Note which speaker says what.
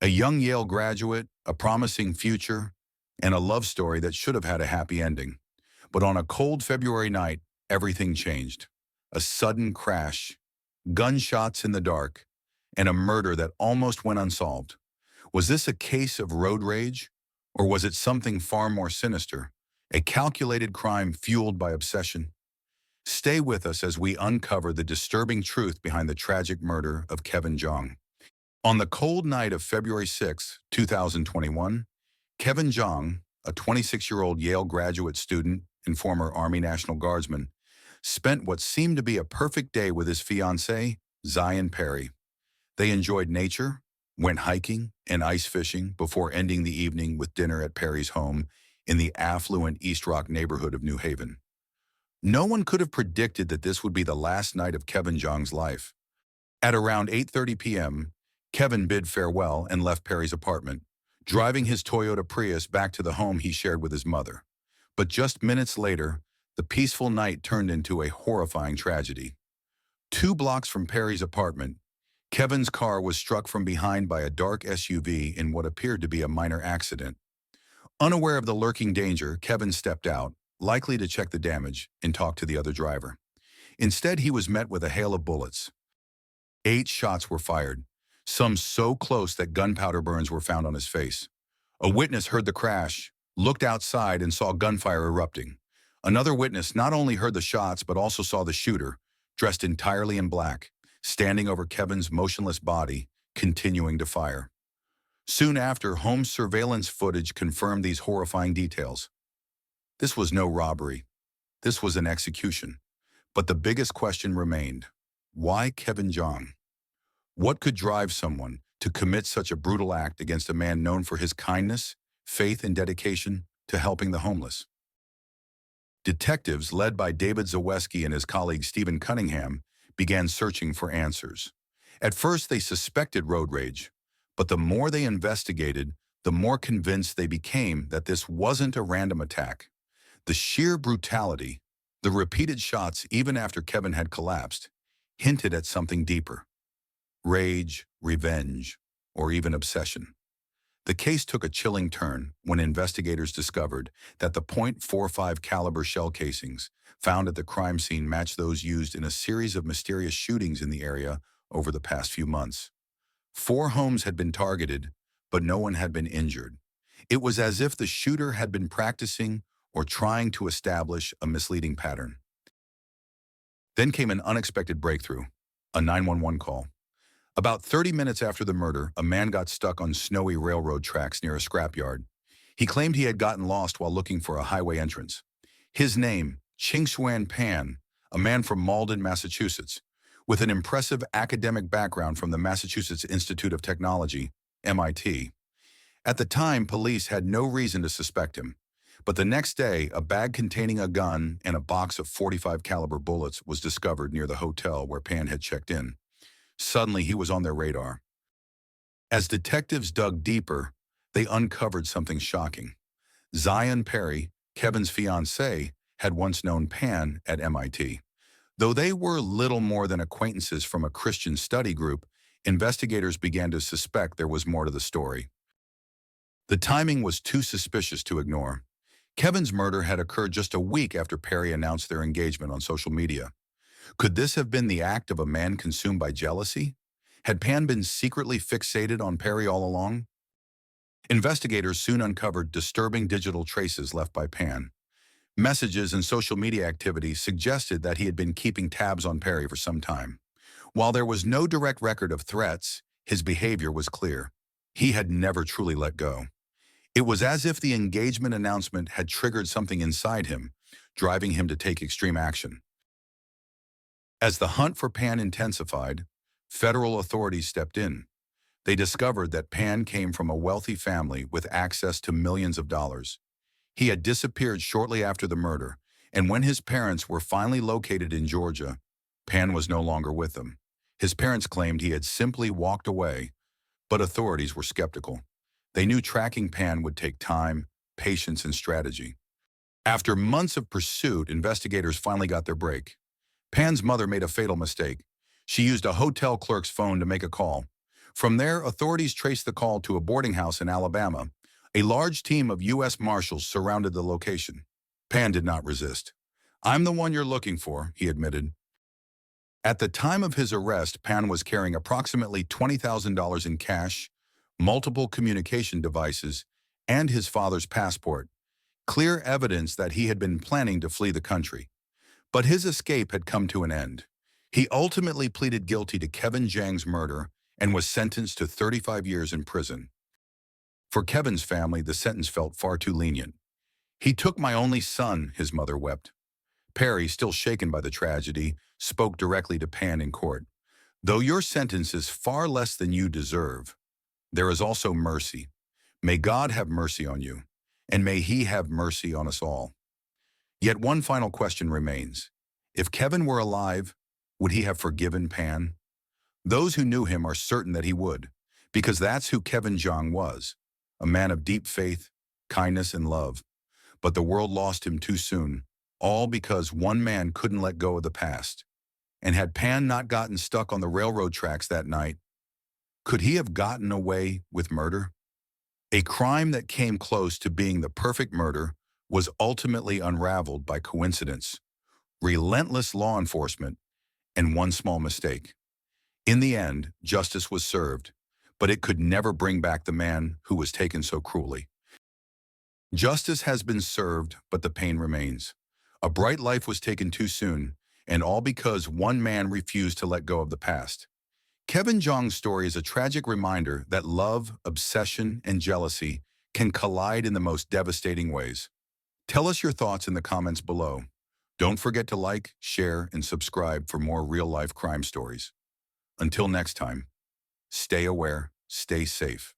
Speaker 1: A young Yale graduate, a promising future, and a love story that should have had a happy ending. But on a cold February night, everything changed. A sudden crash, gunshots in the dark, and a murder that almost went unsolved. Was this a case of road rage, or was it something far more sinister? A calculated crime fueled by obsession? Stay with us as we uncover the disturbing truth behind the tragic murder of Kevin Jiang. On the cold night of February 6, 2021, Kevin Jiang, a 26-year-old Yale graduate student and former Army National Guardsman, spent what seemed to be a perfect day with his fiancée, Zion Perry. They enjoyed nature, went hiking and ice fishing before ending the evening with dinner at Perry's home in the affluent East Rock neighborhood of New Haven. No one could have predicted that this would be the last night of Kevin Jiang's life. At around 8:30 p.m., Kevin bid farewell and left Perry's apartment, driving his Toyota Prius back to the home he shared with his mother. But just minutes later, the peaceful night turned into a horrifying tragedy. 2 blocks from Perry's apartment, Kevin's car was struck from behind by a dark SUV in what appeared to be a minor accident. Unaware of the lurking danger, Kevin stepped out, likely to check the damage, and talk to the other driver. Instead, he was met with a hail of bullets. 8 shots were fired, some so close that gunpowder burns were found on his face. A witness heard the crash, looked outside, and saw gunfire erupting. Another witness not only heard the shots but also saw the shooter, dressed entirely in black, standing over Kevin's motionless body, continuing to fire. Soon after, home surveillance footage confirmed these horrifying details. This was no robbery. This was an execution. But the biggest question remained: why Kevin Jiang? What could drive someone to commit such a brutal act against a man known for his kindness, faith, and dedication to helping the homeless? Detectives, led by David Zaweski and his colleague Stephen Cunningham, began searching for answers. At first, they suspected road rage, but the more they investigated, the more convinced they became that this wasn't a random attack. The sheer brutality, the repeated shots even after Kevin had collapsed, hinted at something deeper: rage, revenge, or even obsession. The case took a chilling turn when investigators discovered that the .45 caliber shell casings found at the crime scene matched those used in a series of mysterious shootings in the area over the past few months. 4 homes had been targeted, but no one had been injured. It was as if the shooter had been practicing or trying to establish a misleading pattern. Then came an unexpected breakthrough: a 911 call. About 30 minutes after the murder, a man got stuck on snowy railroad tracks near a scrapyard. He claimed he had gotten lost while looking for a highway entrance. His name, Qinxuan Pan, a man from Malden, Massachusetts, with an impressive academic background from the Massachusetts Institute of Technology, MIT. At the time, police had no reason to suspect him. But the next day, a bag containing a gun and a box of .45 caliber bullets was discovered near the hotel where Pan had checked in. Suddenly, he was on their radar. As detectives dug deeper, they uncovered something shocking. Zion Perry, Kevin's fiancée, had once known Pan at MIT. Though they were little more than acquaintances from a Christian study group, investigators began to suspect there was more to the story. The timing was too suspicious to ignore. Kevin's murder had occurred just a week after Perry announced their engagement on social media. Could this have been the act of a man consumed by jealousy? Had Pan been secretly fixated on Perry all along? Investigators soon uncovered disturbing digital traces left by Pan. Messages and social media activity suggested that he had been keeping tabs on Perry for some time. While there was no direct record of threats, his behavior was clear. He had never truly let go. It was as if the engagement announcement had triggered something inside him, driving him to take extreme action. As the hunt for Pan intensified, federal authorities stepped in. They discovered that Pan came from a wealthy family with access to millions of dollars. He had disappeared shortly after the murder, and when his parents were finally located in Georgia, Pan was no longer with them. His parents claimed he had simply walked away, but authorities were skeptical. They knew tracking Pan would take time, patience, and strategy. After months of pursuit, investigators finally got their break. Pan's mother made a fatal mistake. She used a hotel clerk's phone to make a call. From there, authorities traced the call to a boarding house in Alabama. A large team of U.S. Marshals surrounded the location. Pan did not resist. "I'm the one you're looking for," he admitted. At the time of his arrest, Pan was carrying approximately $20,000 in cash, multiple communication devices, and his father's passport, clear evidence that he had been planning to flee the country. But his escape had come to an end. He ultimately pleaded guilty to Kevin Jiang's murder and was sentenced to 35 years in prison. For Kevin's family, the sentence felt far too lenient. "He took my only son," his mother wept. Perry, still shaken by the tragedy, spoke directly to Pan in court. "Though your sentence is far less than you deserve, there is also mercy. May God have mercy on you, and may He have mercy on us all." Yet one final question remains. If Kevin were alive, would he have forgiven Pan? Those who knew him are certain that he would, because that's who Kevin Jiang was, a man of deep faith, kindness, and love. But the world lost him too soon, all because one man couldn't let go of the past. And had Pan not gotten stuck on the railroad tracks that night, could he have gotten away with murder? A crime that came close to being the perfect murder was ultimately unraveled by coincidence, relentless law enforcement, and one small mistake. In the end, justice was served, but it could never bring back the man who was taken so cruelly. Justice has been served, but the pain remains. A bright life was taken too soon, and all because one man refused to let go of the past. Kevin Jiang's story is a tragic reminder that love, obsession, and jealousy can collide in the most devastating ways. Tell us your thoughts in the comments below. Don't forget to like, share, and subscribe for more real-life crime stories. Until next time, stay aware, stay safe.